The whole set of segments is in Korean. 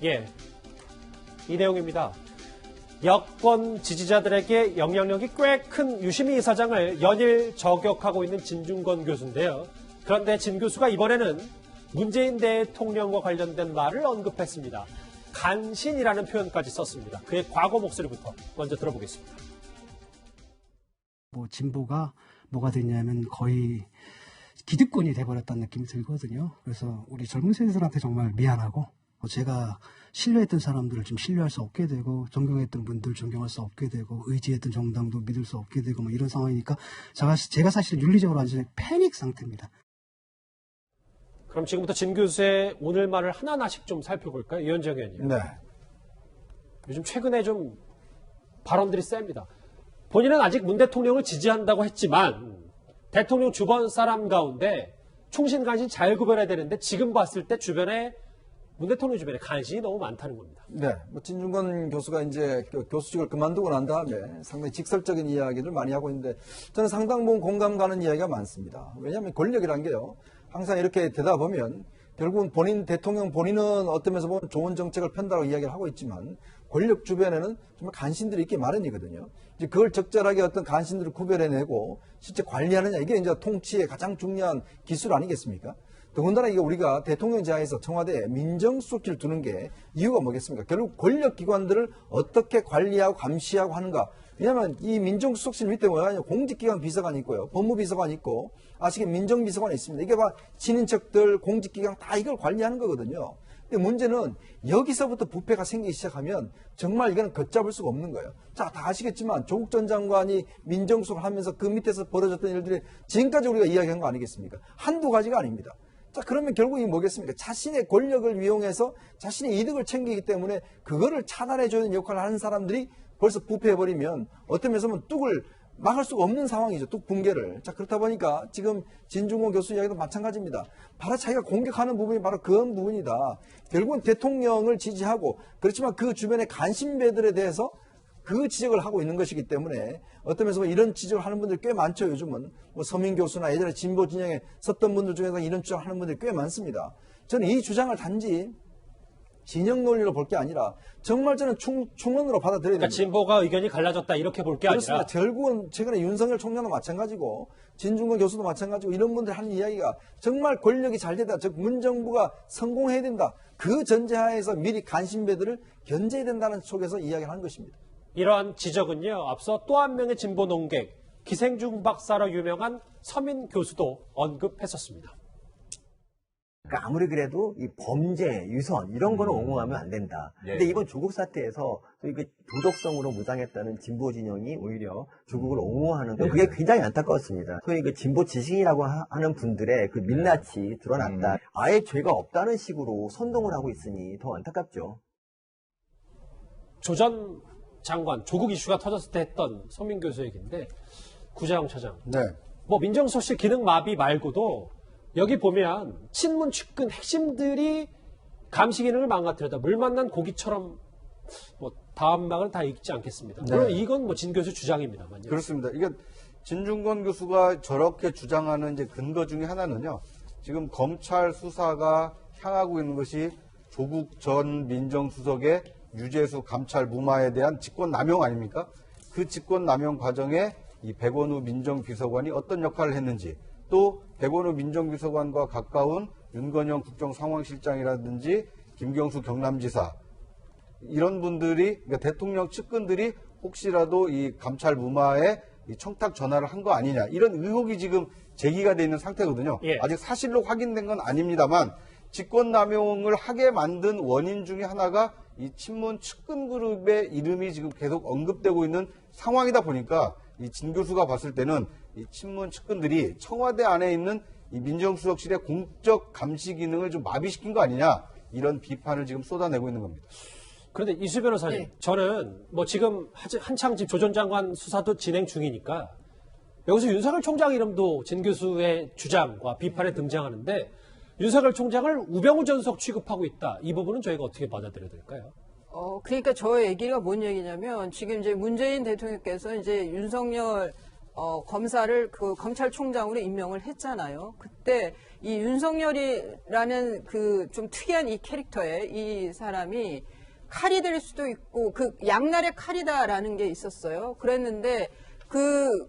예, 이 내용입니다. 여권 지지자들에게 영향력이 꽤 큰 유시민 이사장을 연일 저격하고 있는 진중권 교수인데요. 그런데 진 교수가 이번에는 문재인 대통령과 관련된 말을 언급했습니다. 간신이라는 표현까지 썼습니다. 그의 과거 목소리부터 먼저 들어보겠습니다. 진보가 뭐가 됐냐면 거의 기득권이 돼버렸다는 느낌이 들거든요. 그래서 우리 젊은 세대들한테 정말 미안하고 제가 신뢰했던 사람들을 좀 신뢰할 수 없게 되고 존경했던 분들 존경할 수 없게 되고 의지했던 정당도 믿을 수 없게 되고 이런 상황이니까 제가 사실 윤리적으로 완전히 패닉 상태입니다. 그럼 지금부터 진 교수의 오늘 말을 하나하나씩 좀 살펴볼까요? 이현정 의원님. 네. 요즘 최근에 좀 발언들이 셉니다. 본인은 아직 문 대통령을 지지한다고 했지만 대통령 주변 사람 가운데 충신 간신 잘 구별해야 되는데 지금 봤을 때 문 대통령 주변에 간신이 너무 많다는 겁니다. 네. 진중권 교수가 이제 교수직을 그만두고 난 다음에 상당히 직설적인 이야기를 많이 하고 있는데 저는 상당 부분 공감 가는 이야기가 많습니다. 왜냐하면 권력이란 게요. 항상 이렇게 되다 보면 결국은 대통령 본인은 어떤 면에서 보면 좋은 정책을 편다고 이야기를 하고 있지만 권력 주변에는 정말 간신들이 있기 마련이거든요. 이제 그걸 적절하게 어떤 간신들을 구별해내고 실제 관리하느냐 이게 이제 통치의 가장 중요한 기술 아니겠습니까? 더군다나 이게 우리가 대통령제하에서 청와대에 민정수석실을 두는 게 이유가 뭐겠습니까? 결국 권력기관들을 어떻게 관리하고 감시하고 하는가. 왜냐하면 이 민정수석실 밑에 뭐냐 공직기관 비서관이 있고요. 법무비서관이 있고 아시게 민정비서관이 있습니다. 이게 친인척들 공직기관 다 이걸 관리하는 거거든요. 근데 문제는 여기서부터 부패가 생기기 시작하면 정말 이거는 걷잡을 수가 없는 거예요. 자, 다 아시겠지만 조국 전 장관이 민정수석을 하면서 그 밑에서 벌어졌던 일들이 지금까지 우리가 이야기한 거 아니겠습니까? 한두 가지가 아닙니다. 자, 그러면 결국 이게 뭐겠습니까? 자신의 권력을 이용해서 자신의 이득을 챙기기 때문에 그거를 차단해주는 역할을 하는 사람들이 벌써 부패해버리면 어떤 면에서 보면 뚝을 막을 수가 없는 상황이죠. 뚝 붕괴를. 자, 그렇다 보니까 지금 진중권 교수 이야기도 마찬가지입니다. 바로 자기가 공격하는 부분이 바로 그런 부분이다. 결국은 대통령을 지지하고 그렇지만 그 주변의 간신배들에 대해서 그 지적을 하고 있는 것이기 때문에 어떤 면에서 이런 지적을 하는 분들이 꽤 많죠. 요즘은 서민 교수나 예전에 진보 진영에 섰던 분들 중에서 이런 주장을 하는 분들이 꽤 많습니다. 저는 이 주장을 단지 진영 논리로 볼 게 아니라 정말 저는 충원으로 받아들여야 됩니다. 그러니까 진보가 의견이 갈라졌다 이렇게 볼 게 아니라. 그렇습니다. 결국은 최근에 윤석열 총장도 마찬가지고 진중권 교수도 마찬가지고 이런 분들 하는 이야기가 정말 권력이 잘 되다. 즉 문정부가 성공해야 된다. 그 전제하에서 미리 간신배들을 견제해야 된다는 속에서 이야기를 하는 것입니다. 이러한 지적은요. 앞서 또 한 명의 진보 농객 기생충 박사로 유명한 서민 교수도 언급했었습니다. 그러니까 아무리 그래도 이 범죄, 유선 이런 거는 옹호하면 안 된다. 근데 이번 조국 사태에서 그 도덕성으로 무장했다는 진보 진영이 오히려 조국을 옹호하는 거 그게 굉장히 안타까웠습니다. 소위 그 진보 지식이라고 하는 분들의 그 민낯이 드러났다. 아예 죄가 없다는 식으로 선동을 하고 있으니 더 안타깝죠. 조 전 장관 조국 이슈가 터졌을 때 했던 서민 교수 얘기인데 구자영 차장. 네. 민정수석실 기능 마비 말고도 여기 보면 친문 측근 핵심들이 감시 기능을 망가뜨렸다. 물 만난 고기처럼 다음 막은 다 읽지 않겠습니다. 물론 이건 진 교수 주장입니다만요. 그렇습니다. 이게 진중권 교수가 저렇게 주장하는 이제 근거 중에 하나는요. 지금 검찰 수사가 향하고 있는 것이 조국 전 민정수석의 유재수 감찰 무마에 대한 직권남용 아닙니까? 그 직권남용 과정에 이 백원우 민정비서관이 어떤 역할을 했는지 또 백원우 민정비서관과 가까운 윤건영 국정상황실장이라든지 김경수 경남지사 이런 분들이 그러니까 대통령 측근들이 혹시라도 이 감찰 무마에 이 청탁 전화를 한 거 아니냐 이런 의혹이 지금 제기가 돼 있는 상태거든요. 예. 아직 사실로 확인된 건 아닙니다만 직권남용을 하게 만든 원인 중에 하나가 이 친문 측근 그룹의 이름이 지금 계속 언급되고 있는 상황이다 보니까 이 진 교수가 봤을 때는 이 친문 측근들이 청와대 안에 있는 이 민정수석실의 공적 감시 기능을 좀 마비시킨 거 아니냐 이런 비판을 지금 쏟아내고 있는 겁니다. 그런데 이수 변호사님, 저는 지금 한창 조 전 장관 수사도 진행 중이니까 여기서 윤석열 총장 이름도 진 교수의 주장과 비판에 등장하는데 윤석열 총장을 우병우 전속 취급하고 있다. 이 부분은 저희가 어떻게 받아들여야 될까요? 그러니까 저 얘기가 뭔 얘기냐면 지금 이제 문재인 대통령께서 이제 윤석열 검사를 그 검찰총장으로 임명을 했잖아요. 그때 이 윤석열이라는 그 좀 특이한 이 캐릭터에 이 사람이 칼이 될 수도 있고 그 양날의 칼이다라는 게 있었어요. 그랬는데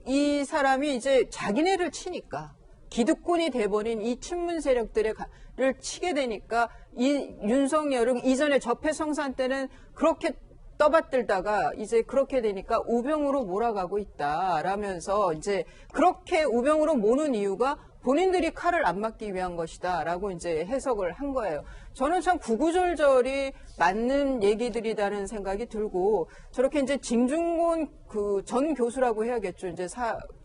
이 사람이 이제 자기네를 치니까 기득권이 돼버린 이 친문 세력들을 치게 되니까 이 윤석열은 이전에 적폐청산 때는 그렇게 떠받들다가 이제 그렇게 되니까 우병우로 몰아가고 있다라면서 이제 그렇게 우병우로 모는 이유가 본인들이 칼을 안 맞기 위한 것이다라고 이제 해석을 한 거예요. 저는 참 구구절절이 맞는 얘기들이라는 생각이 들고 저렇게 이제 징중곤 그 전 교수라고 해야겠죠. 이제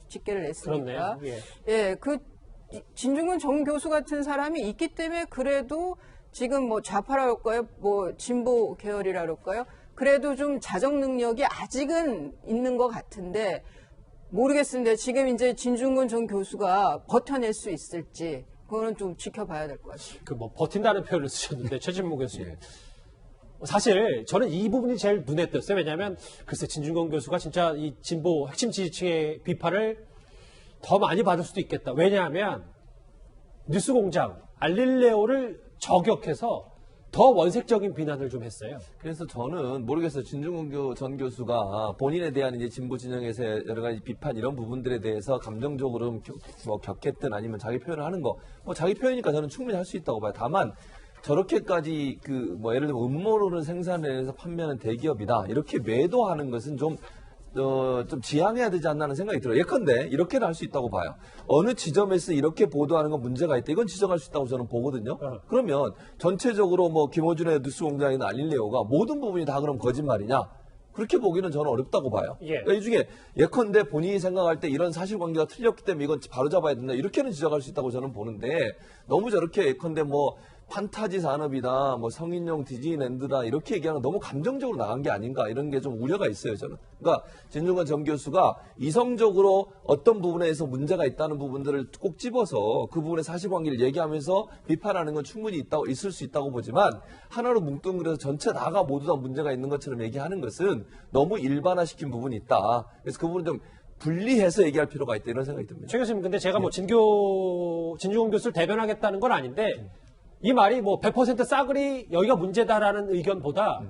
직계를 냈으니까. 그렇네요. 예, 그 진중권 전 교수 같은 사람이 있기 때문에 그래도 지금 뭐 좌파라 할까요? 뭐 진보 계열이라 할까요? 그래도 좀 자정 능력이 아직은 있는 것 같은데 모르겠습니다. 지금 이제 진중권 전 교수가 버텨낼 수 있을지 그거는 좀 지켜봐야 될 것 같아요. 그 뭐 버틴다는 표현을 쓰셨는데 최진모 교수님. 사실 저는 이 부분이 제일 눈에 띄었어요. 왜냐하면 글쎄 진중권 교수가 진짜 이 진보 핵심 지지층의 비판을 더 많이 받을 수도 있겠다. 왜냐하면 뉴스공장, 알릴레오를 저격해서 더 원색적인 비난을 좀 했어요. 그래서 저는 모르겠어요. 진중권 전 교수가 본인에 대한 이제 진보 진영에서의 여러 가지 비판 이런 부분들에 대해서 감정적으로 뭐 격했든 아니면 자기 표현을 하는 거, 뭐 자기 표현이니까 저는 충분히 할 수 있다고 봐요. 다만 저렇게까지 뭐 예를 들면 음모론을 생산해서 판매하는 대기업이다 이렇게 매도하는 것은 좀 지양해야 되지 않나 하는 생각이 들어요. 예컨대 이렇게는 할 수 있다고 봐요. 어느 지점에서 이렇게 보도하는 건 문제가 있다. 이건 지적할 수 있다고 저는 보거든요. 그러면 전체적으로 뭐 김어준의 뉴스공장이나 알릴레오가 모든 부분이 다 그럼 거짓말이냐? 그렇게 보기는 저는 어렵다고 봐요. 예. 그러니까 이 중에 예컨대 본인이 생각할 때 이런 사실관계가 틀렸기 때문에 이건 바로잡아야 된다. 이렇게는 지적할 수 있다고 저는 보는데 너무 저렇게 예컨대 뭐 판타지 산업이다, 뭐 성인용 디즈니랜드다 이렇게 얘기하는 건 너무 감정적으로 나간 게 아닌가 이런 게 좀 우려가 있어요 저는. 그러니까 진중권 전 교수가 이성적으로 어떤 부분에서 문제가 있다는 부분들을 꼭 집어서 그 부분의 사실관계를 얘기하면서 비판하는 건 충분히 있을 수 있다고 보지만 하나로 뭉뚱그려서 전체 다가 모두 다 문제가 있는 것처럼 얘기하는 것은 너무 일반화시킨 부분이 있다. 그래서 그 부분은 좀 분리해서 얘기할 필요가 있다 이런 생각이 듭니다. 최 교수님, 근데 제가 뭐 진중권 교수를 대변하겠다는 건 아닌데 이 말이 뭐 100% 싸그리 여기가 문제다라는 의견보다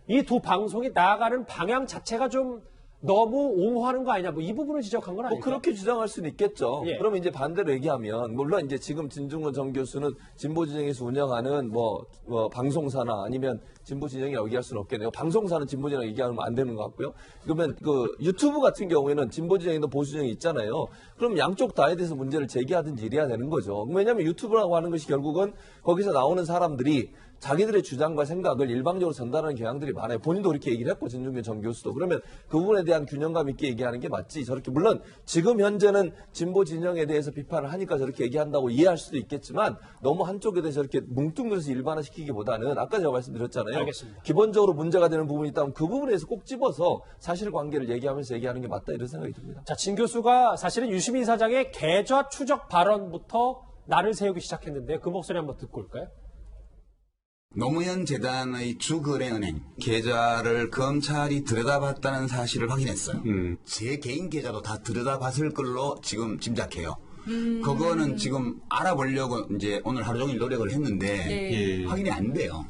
이 두 방송이 나아가는 방향 자체가 좀 너무 옹호하는 거 아니냐, 뭐 이 부분을 지적한 건 뭐 아닐까? 그렇게 주장할 수는 있겠죠. 예. 그러면 이제 반대로 얘기하면 물론 이제 지금 진중권 전 교수는 진보 진영에서 운영하는 뭐 방송사나 아니면 진보 진영이라고 얘기할 수는 없겠네요. 방송사는 진보 진영 얘기하면 안 되는 것 같고요. 그러면 그 유튜브 같은 경우에는 진보 진영이나 보수 진영이 있잖아요. 그럼 양쪽 다에 대해서 문제를 제기하든지 이래야 되는 거죠. 왜냐하면 유튜브라고 하는 것이 결국은 거기서 나오는 사람들이 자기들의 주장과 생각을 일방적으로 전달하는 경향들이 많아요. 본인도 그렇게 얘기를 했고 진중권 전 교수도. 그러면 그 부분에 대한 균형감 있게 얘기하는 게 맞지. 저렇게 물론 지금 현재는 진보 진영에 대해서 비판을 하니까 저렇게 얘기한다고 이해할 수도 있겠지만 너무 한쪽에 대해서 이렇게 뭉뚱그려서 일반화시키기보다는 아까 제가 말씀드렸잖아요. 알겠습니다. 기본적으로 문제가 되는 부분이 있다면 그 부분에서 꼭 집어서 사실관계를 얘기하면서 얘기하는 게 맞다 이런 생각이 듭니다. 자, 진 교수가 사실은 유시민 이사장의 계좌 추적 발언부터 날을 세우기 시작했는데 그 목소리 한번 듣고 올까요? 노무현 재단의 주거래은행 계좌를 검찰이 들여다봤다는 사실을 확인했어요. 제 개인 계좌도 다 들여다봤을 걸로 지금 짐작해요. 그거는 지금 알아보려고 이제 오늘 하루 종일 노력을 했는데 확인이 안 돼요.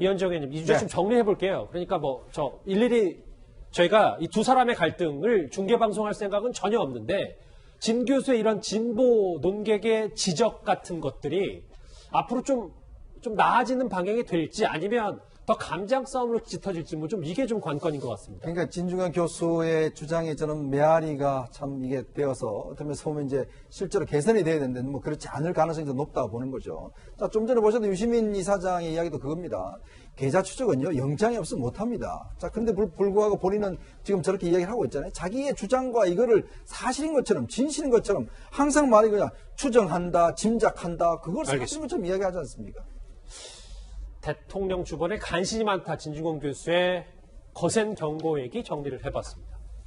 이현정 의원님, 이 주제 좀 정리해 볼게요. 그러니까 뭐 일일이 저희가 이 두 사람의 갈등을 중계 방송할 생각은 전혀 없는데 진 교수의 이런 진보 논객의 지적 같은 것들이 앞으로 좀 나아지는 방향이 될지 아니면 더 감정 싸움으로 짙어질지 뭐 좀 이게 좀 관건인 것 같습니다. 그러니까 진중권 교수의 주장에 저는 메아리가 참 이게 되어서 어떤 면에서 보면 이제 실제로 개선이 돼야 되는데 뭐 그렇지 않을 가능성이 더 높다고 보는 거죠. 자, 좀 전에 보셔도 유시민 이사장의 이야기도 그겁니다. 계좌 추적은요, 영장이 없으면 못합니다. 자, 근데 불구하고 본인은 지금 저렇게 이야기를 하고 있잖아요. 자기의 주장과 이거를 사실인 것처럼, 진실인 것처럼 항상 말이 그냥 추정한다, 짐작한다, 그걸 사실인 것처럼 이야기하지 않습니까? 대통령 주변에 간신히 많다 진중권 교수의 거센 경고 얘기 정리를 해봤습니다.